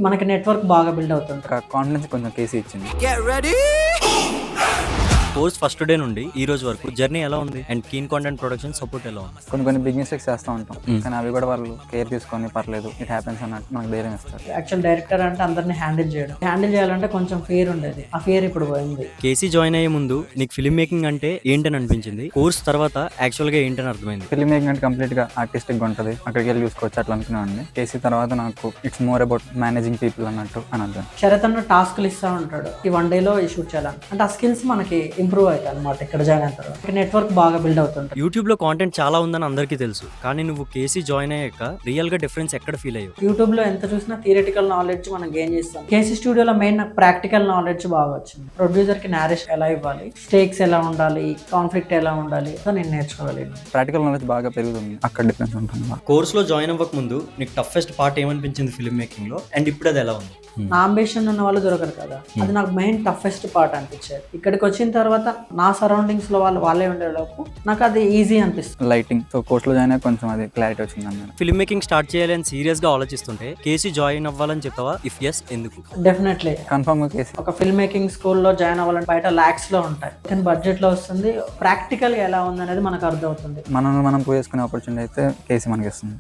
మనకి నెట్వర్క్ బాగా బిల్డ్ అవుతుంది. కాన్ఫిడెన్స్ కొంచెం కేసీ ఇచ్చింది. కోర్స్ ఫస్ట్ డే నుండి ఈ రోజు వరకు జర్నీ ఎలా ఉంది and keen content production support ఎలా ఉంది? కొన్ని బిగ్ మిస్టేక్స్ చేస్తూ ఉంటాం, కానీ అవి కూడా వాళ్ళు కేర్ తీసుకొని పర్లేదు, ఇట్ హ్యాపెన్స్ అన్నట్టు మనకు ధైర్యం ఇస్తారు. యాక్చువల్ డైరెక్టర్ అంటే అందరినీ హ్యాండిల్ చేయాలంటే కొంచెం ఫియర్ ఉండేది. ఆ ఫియర్ ఇప్పుడు పోయింది. కేసీ జాయిన్ అయ్యే ముందు నీకు ఫిల్మ్ మేకింగ్ అంటే ఏంటని అనిపించింది? కోర్స్ తర్వాత యాక్చువల్ గా ఏంటని అర్థమైంది? ఫిల్మ్ మేకింగ్ అంటే కంప్లీట్ గా ఆర్టిస్టిక్ గా ఉంటుంది, అక్కడికి వెళ్ళి చూసుకోవచ్చు అట్లా అనుకున్నాను. కేసీ తర్వాత నాకు it's more about managing people అన్నట్టు అని అర్థం. శరత్ అన్న టాస్క్లు ఇస్తూ ఉంటాడు, ఈ 1 డేలో ఈ షూట్ చేయాలని. అంటే ఆ స్కిల్స్ మనకి ఇంప్రూవ్ అవుతాయి అనమాట ఇక్కడ జాయిన్ అయిన తర్వాత. నెట్వర్క్ బాగా బిల్డ్ అవుతుంది. యూట్యూబ్ లో కాంటెంట్ చాలా ఉందని అందరికీ తెలుసు, కానీ నువ్వు కేసీ జాయిన్ అయ్యాక రియల్ గా డిఫరెన్స్ ఎక్కడ ఫీల్ అయ్యావు? యూట్యూబ్ లో ఎంత చూసినా థియరిటికల్ నాలెడ్జ్ మనం గెయిన్ చేస్తాం. కేసీ స్టూడియోలో మెయిన్ నాకు ప్రాక్టికల్ నాలెడ్జ్ బాగా వచ్చింది. ప్రొడ్యూసర్ కి నారేషన్ ఎలా ఇవ్వాలి, స్టేక్స్ ఎలా ఉండాలి, కాన్ఫ్లిక్ట్ ఎలా ఉండాలి, నేను నేర్చుకోగలిగాను. ప్రాక్టికల్ నాలెడ్జ్ బాగా పెరుగుతుంది, అక్కడ డిఫరెన్స్ ఉంటుంది. కోర్స్ లో జాయిన్ అవ్వక ముందు నీకు టఫెస్ట్ పార్ట్ ఏమనిపించింది ఫిల్మ్ మేకింగ్ లో, అండ్ ఇప్పుడు అది ఎలా ఉంది? నా అంబిషన్ ఉన్న వాళ్ళు దొరకరు కదా, అది నాకు మెయిన్ టఫెస్ట్ పార్ట్ అనిపించేది. ఇక్కడికి వచ్చిన తర్వాత నా సరౌండింగ్స్ లో వాళ్ళే ఉండేలోపు నాకు అది ఈజీ అనిపిస్తుంది. లైటింగ్ సో కోర్స్ లో జాయిన్ అయ్యి కొంచెం అది క్లారిటీ వచ్చింది అన్నమాట. ఫిల్మ్ మేకింగ్ స్టార్ట్ చేయాలి అని సీరియస్ గా ఆలోచిస్తుంటే కేసీ జాయిన్ అవ్వాలని చెప్తావా? ఇఫ్ ఎస్, ఎందుకు? డెఫినెట్లీ కన్ఫర్మ్ గా కేసీ. ఒక ఫిల్మ్ మేకింగ్ స్కూల్లో జాయిన్ అవ్వాలంటే బయట లాక్స్ లో ఉంటాయి, కానీ బడ్జెట్ లో వస్తుంది. ప్రాక్టికల్ గా ఎలా ఉంది అనేది మనకు అర్థమవుతుంది. మనం ప్రూవ్ చేసుకునే ఆపర్చునిటీ అయితే కేసీ మనకి ఇస్తుంది.